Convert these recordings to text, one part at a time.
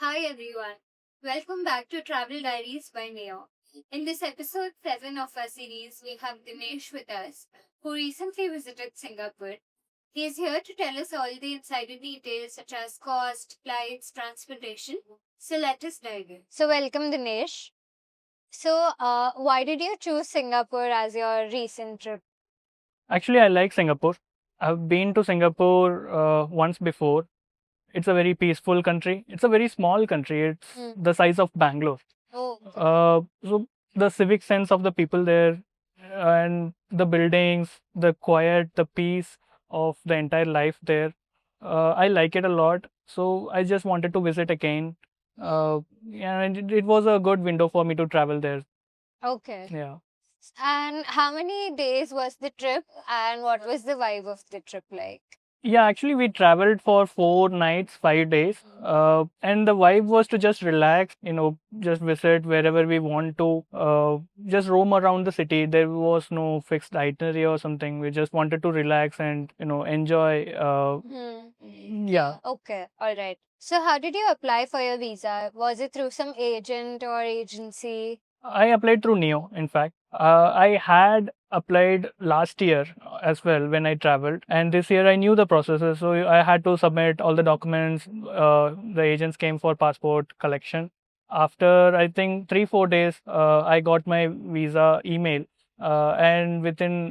Hi everyone. Welcome back to Travel Diaries by Neo. In this episode 7 of our series, we have Dinesh with us, who recently visited Singapore. He is here to tell us all the insider details such as cost, flights, transportation. So let us dive in. So welcome Dinesh. Why did you choose Singapore as your recent trip? Actually, I like Singapore. I've been to Singapore once before. It's a very peaceful country. It's a very small country. It's the size of Bangalore. Oh, So the civic sense of the people there and the buildings, the quiet, the peace of the entire life there. I like it a lot. So I just wanted to visit again. Yeah, and it was a good window for me to travel there. okay. Yeah. And how many days was the trip and what was the vibe of the trip like? Yeah, actually, we traveled for 4 nights, 5 days, and the vibe was to just relax, just visit wherever we want to, just roam around the city. There was no fixed itinerary or something. We just wanted to relax and enjoy. Yeah. Okay, all right. So, how did you apply for your visa? Was it through some agent or agency? I applied through Neo, in fact. I had applied last year as well when I traveled, and this year I knew the processes, so I had to submit all the documents. The agents came for passport collection. After I think 3 4 days, I got my visa email, and within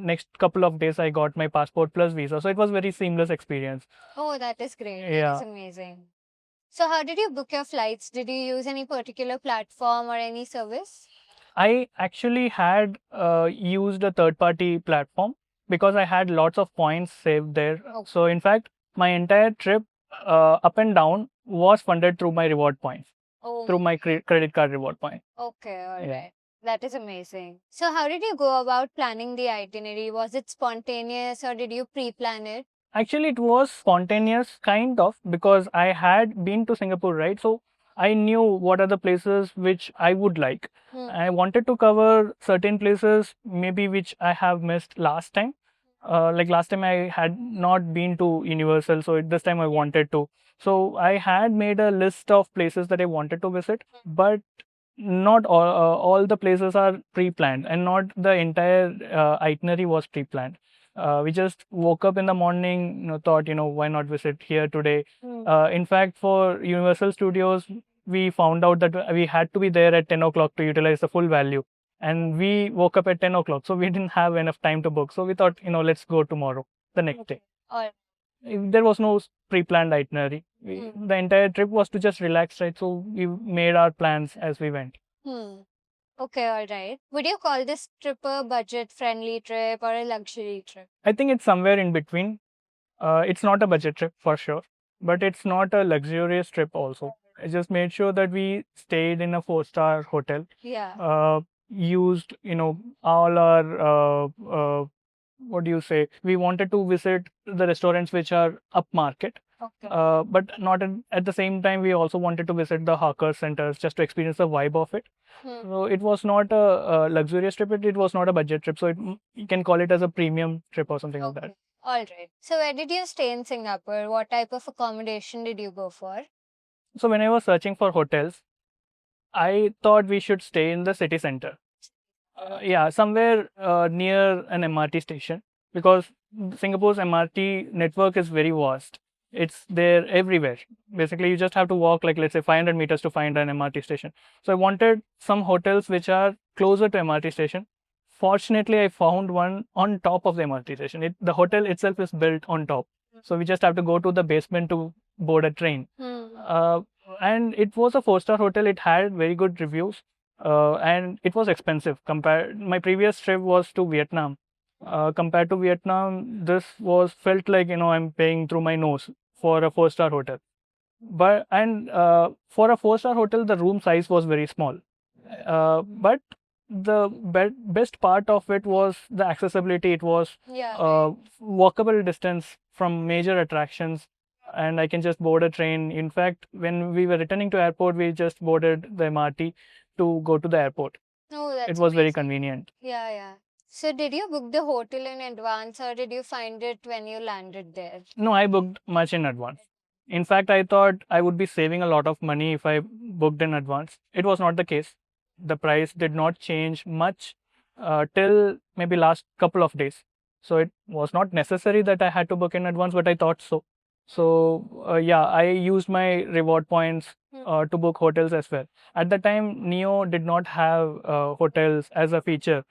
next couple of days I got my passport plus visa. So it was very seamless experience. Oh, that is great. That is Yeah. amazing. So, how did you book your flights? Did you use any particular platform or any service? I actually had used a third party platform because I had lots of points saved there. Okay. So, in fact, my entire trip up and down was funded through my reward points, Oh, through my credit card reward point. okay, all Yeah. right. That is amazing. So, how did you go about planning the itinerary? Was it spontaneous or did you pre plan it? Actually, it was spontaneous, kind of, because I had been to Singapore, right? So I knew what are the places which I would like. I wanted to cover certain places, maybe which I have missed last time. Like last time, I had not been to Universal, so this time I wanted to. So I had made a list of places that I wanted to visit, but not all the places are pre-planned, and not the entire itinerary was pre-planned. We just woke up in the morning, thought, why not visit here today? In fact, for Universal Studios, we found out that we had to be there at 10 o'clock to utilize the full value. And we woke up at 10 o'clock, so we didn't have enough time to book. So we thought, let's go tomorrow, the next day. All There was no pre-planned itinerary. The entire trip was to just relax, right? So we made our plans as we went. Hmm. Okay, all right. Would you call this trip a budget friendly trip or a luxury trip? I think it's somewhere in between. It's not a budget trip for sure, but it's not a luxurious trip also. I just made sure that we stayed in a four-star hotel. Yeah. Used, all our what do you say? We wanted to visit the restaurants which are upmarket. Okay. But not at the same time, we also wanted to visit the hawker centers just to experience the vibe of it. So it was not a luxurious trip. It was not a budget trip. So you can call it as a premium trip or something like that. Okay. All right. So, where did you stay in Singapore? What type of accommodation did you go for? So when I was searching for hotels, I thought we should stay in the city center. Yeah, somewhere near an MRT station, because Singapore's MRT network is very vast. It's there everywhere. Basically, you just have to walk, like, let's say, 500 meters to find an MRT station. So I wanted some hotels which are closer to MRT station. Fortunately, I found one on top of the MRT station. The hotel itself is built on top. So we just have to go to the basement to board a train. Uh, and it was a four-star hotel. It had very good reviews, and it was expensive. Compared, my previous trip was to Vietnam. Compared to Vietnam, this was felt like I'm paying through my nose for a four-star hotel. But for a four-star hotel, the room size was very small. But the best part of it was the accessibility. It was walkable distance from major attractions, and I can just board a train. In fact, when we were returning to airport, we just boarded the MRT to go to the airport. Oh, It that's was very amazing. convenient. Yeah, yeah. So, did you book the hotel in advance or did you find it when you landed there? No, I booked much in advance. In fact, I thought I would be saving a lot of money if I booked in advance. It was not the case. The price did not change much till maybe last couple of days. So it was not necessary that I had to book in advance, but I thought so. So yeah, I used my reward points to book hotels as well. At the time, Neo did not have hotels as a feature.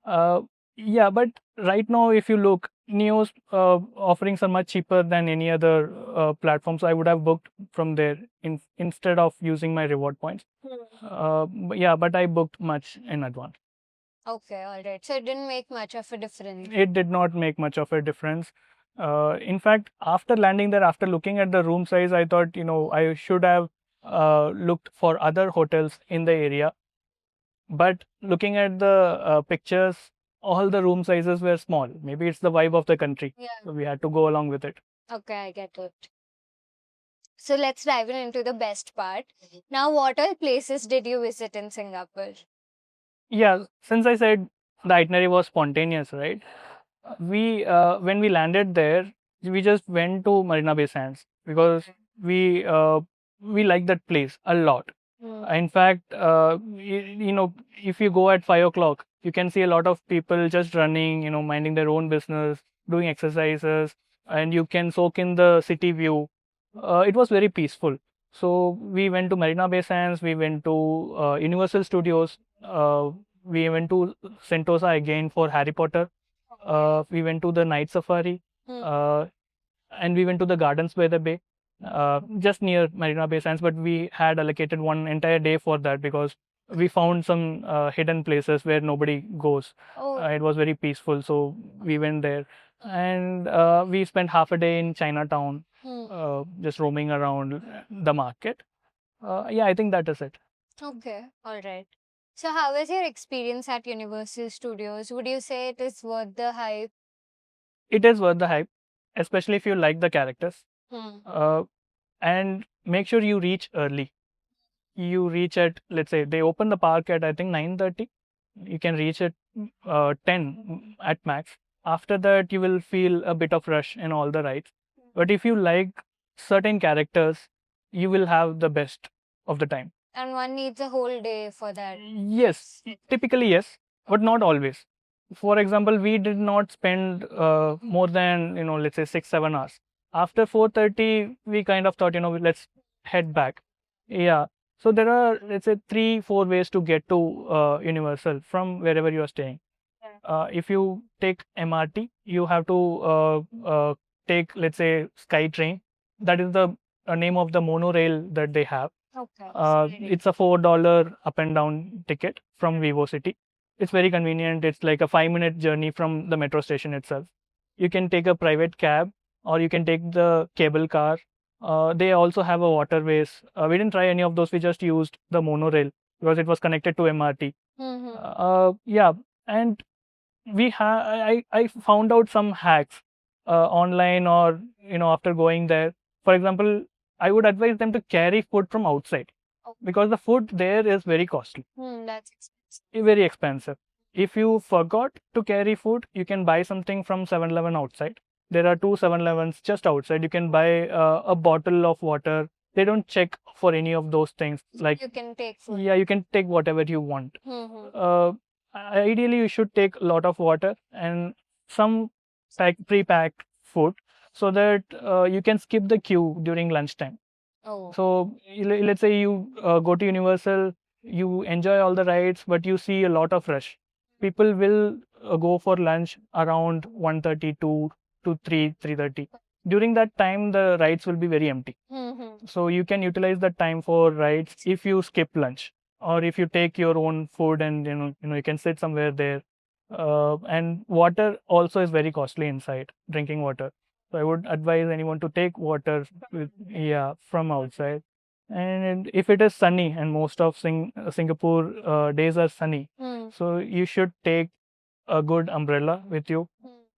Uh, yeah, but right now, if you look, Neo's offerings are much cheaper than any other platform. So I would have booked from there instead of using my reward points. Yeah, but I booked much in advance. Okay, all right. So it didn't make much of a difference. It did not make much of a difference. In fact, after landing there, after looking at the room size, I thought, I should have looked for other hotels in the area. But looking at the pictures, all the room sizes were small. Maybe it's the vibe of the country. Yeah. So we had to go along with it. Okay, I get it. So let's dive into the best part. Now, what all places did you visit in Singapore? Yeah, since I said the itinerary was spontaneous, right? We when we landed there, we just went to Marina Bay Sands because we uh, we like that place a lot. In fact, if you go at 5 o'clock, you can see a lot of people just running, minding their own business, doing exercises, and you can soak in the city view. It was very peaceful. So we went to Marina Bay Sands, we went to Universal Studios, we went to Sentosa again for Harry Potter. We went to the night safari, and we went to the gardens by the bay, just near Marina Bay Sands. But we had allocated one entire day for that because we found some hidden places where nobody goes. It was very peaceful, so we went there, and we spent half a day in Chinatown, just roaming around the market. Yeah, I think that is it. Okay, all right. So, how was your experience at Universal Studios? Would you say it is worth the hype? It is worth the hype, especially if you like the characters. Hmm. And make sure you reach early. You reach at, let's say they open the park at I think 9:30. You can reach at 10 at max. After that, you will feel a bit of rush in all the rides. But if you like certain characters, you will have the best of the time. And one needs a whole day for that. Yes, typically yes, but not always. For example, we did not spend more than let's say 6-7 hours. After 4:30, we kind of thought let's head back. Yeah. So there are, let's say, 3-4 ways to get to Universal from wherever you are staying. If you take MRT, you have to take, let's say, Sky Train. That is the name of the monorail that they have. Okay. It's a $4 up and down ticket from Vivo City. It's very convenient. It's like a 5-minute journey from the metro station itself. You can take a private cab or you can take the cable car. They also have a waterways. We didn't try any of those. We just used the monorail because it was connected to MRT. Yeah, and I found out some hacks online or after going there. For example, I would advise them to carry food from outside because the food there is very costly, That's very expensive. If you forgot to carry food, you can buy something from 7-Eleven outside. There are two 7-Elevens just outside. You can buy a bottle of water. They don't check for any of those things. Like you can take food. yeah, you can take whatever you want. Ideally, you should take a lot of water and some pre-packed food so that you can skip the queue during lunchtime. Oh. So let's say you go to Universal, you enjoy all the rides, but you see a lot of rush. People will go for lunch around 1:32 to 3:30. During that time, the rides will be very empty. So you can utilize that time for rides if you skip lunch or if you take your own food and you can sit somewhere there. And water also is very costly inside, drinking water. So I would advise anyone to take water yeah, from outside. And if it is sunny, and most of Singapore days are sunny, so you should take a good umbrella with you,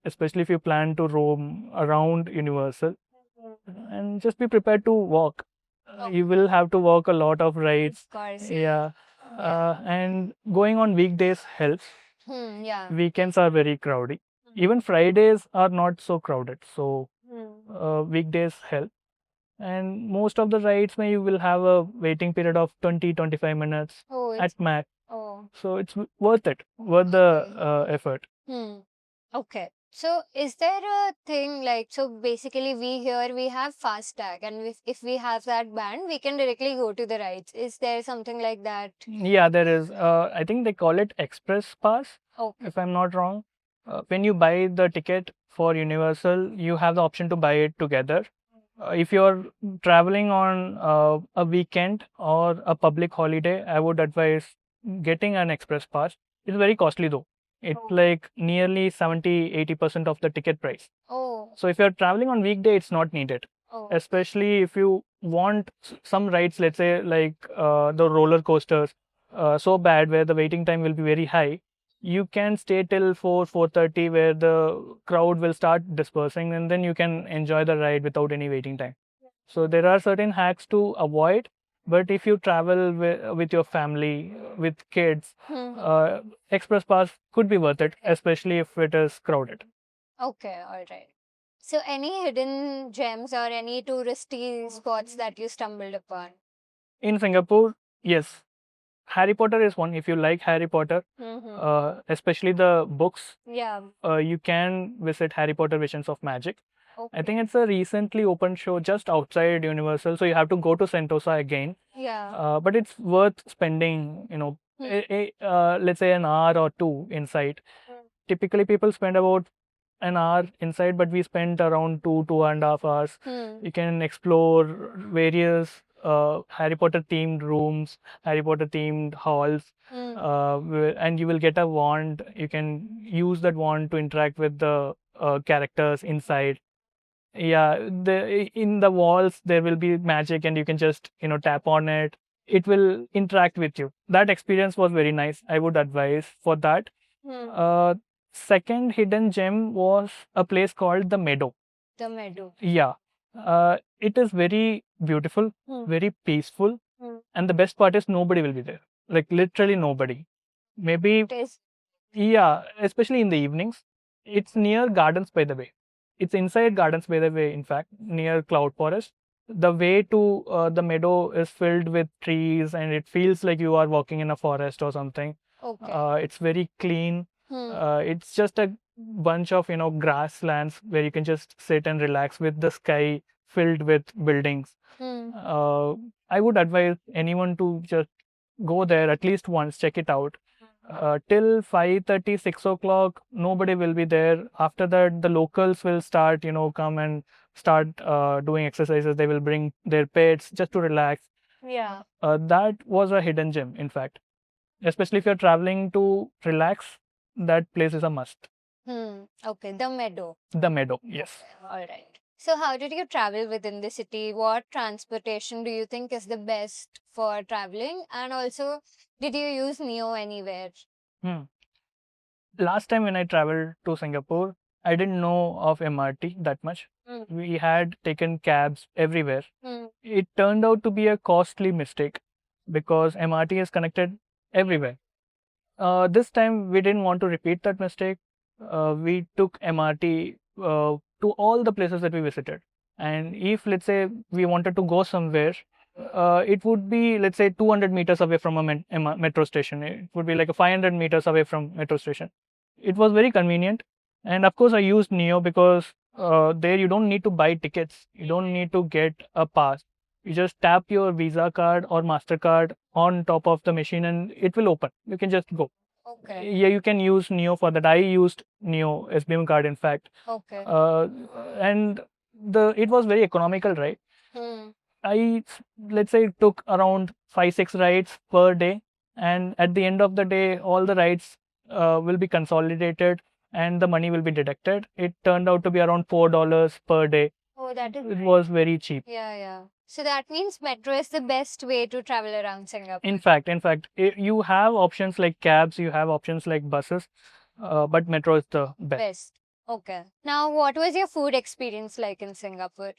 especially if you plan to roam around Universal. And just be prepared to walk. You will have to walk a lot of rides. Of course. Yeah. And going on weekdays helps. Yeah. Weekends are very crowded. Even Fridays are not so crowded. So weekdays help. and most of the rides may you will have a waiting period of 20-25 minutes Oh, at max. oh. So it's worth it, worth the effort. Okay. So is there a thing like, so basically we have fast tag, and if we have that band, we can directly go to the rides. Is there something like that? Yeah, there is. I think they call it Express Pass, Okay. if I'm not wrong. When you buy the ticket for Universal, you have the option to buy it together. If you're traveling on a weekend or a public holiday, I would advise getting an Express Pass. It's very costly though. It's Oh. like nearly 70-80% of the ticket price. Oh. So if you're traveling on weekday, it's not needed. Oh. Especially if you want some rides, let's say like the roller coasters, so bad where the waiting time will be very high. You can stay till 4:30 where the crowd will start dispersing, and then you can enjoy the ride without any waiting time. So there are certain hacks to avoid, but if you travel with your family, with kids, Express Pass could be worth it, especially if it is crowded. Okay, all right. So any hidden gems or any touristy spots that you stumbled upon? In Singapore, yes, Harry Potter is one. If you like Harry Potter, especially the books, Yeah. you can visit Harry Potter Visions of Magic. I Okay. think it's a recently opened show just outside Universal, so you have to go to Sentosa again. Yeah. But it's worth spending, let's say an hour or two inside. Typically, people spend about an hour inside, but we spent around 2.5 hours. You can explore various Harry Potter themed rooms, Harry Potter themed halls, and you will get a wand. You can use that wand to interact with the characters inside. Yeah, in the walls there will be magic, and you can just tap on it. It will interact with you. That experience was very nice. I would advise for that. Uh, Second hidden gem was a place called the Meadow. The Meadow. Yeah, it is very beautiful, very peaceful, and the best part is nobody will be there. Like literally nobody. Maybe It is. yeah, especially in the evenings. It's near Gardens by the Way. It's inside Gardens by the Way, in fact, near Cloud Forest. The way to the meadow is filled with trees, and it feels like you are walking in a forest or something. Okay. It's very clean. It's just a bunch of grasslands where you can just sit and relax with the sky filled with buildings. I would advise anyone to just go there at least once, check it out. Till 5:30, 6 o'clock, nobody will be there. After that, the locals will start, come and start doing exercises. They will bring their pets just to relax. Yeah. That was a hidden gem, in fact. Especially if you're traveling to relax, that place is a must. Okay, the Meadow. The Meadow, yes. All right. So, how did you travel within the city? What transportation do you think is the best for traveling? And also, did you use Neo anywhere? Hmm. Last time when I traveled to Singapore, I didn't know of MRT that much. We had taken cabs everywhere. It turned out to be a costly mistake because MRT is connected everywhere. This time we didn't want to repeat that mistake. We took MRT to all the places that we visited. And if, let's say, we wanted to go somewhere, it would be, let's say, 200 meters away from a metro station. It would be like a 500 meters away from metro station. It was very convenient. And of course, I used Neo because there you don't need to buy tickets. You don't need to get a pass. You just tap your Visa card or MasterCard on top of the machine and it will open. You can just go. Okay. Yeah, you can use Neo for that. I used Neo SBM card, in fact. Okay. And it was very economical, right? I, let's say, took around 5-6 rides per day, and at the end of the day, all the rides will be consolidated and the money will be deducted. It turned out to be around $4 per day. Oh, that is. It was very cheap. Yeah, yeah. So that means metro is the best way to travel around Singapore. In fact, you have options like cabs, you have options like buses, but metro is the best. Best. Okay. Now, what was your food experience like in Singapore?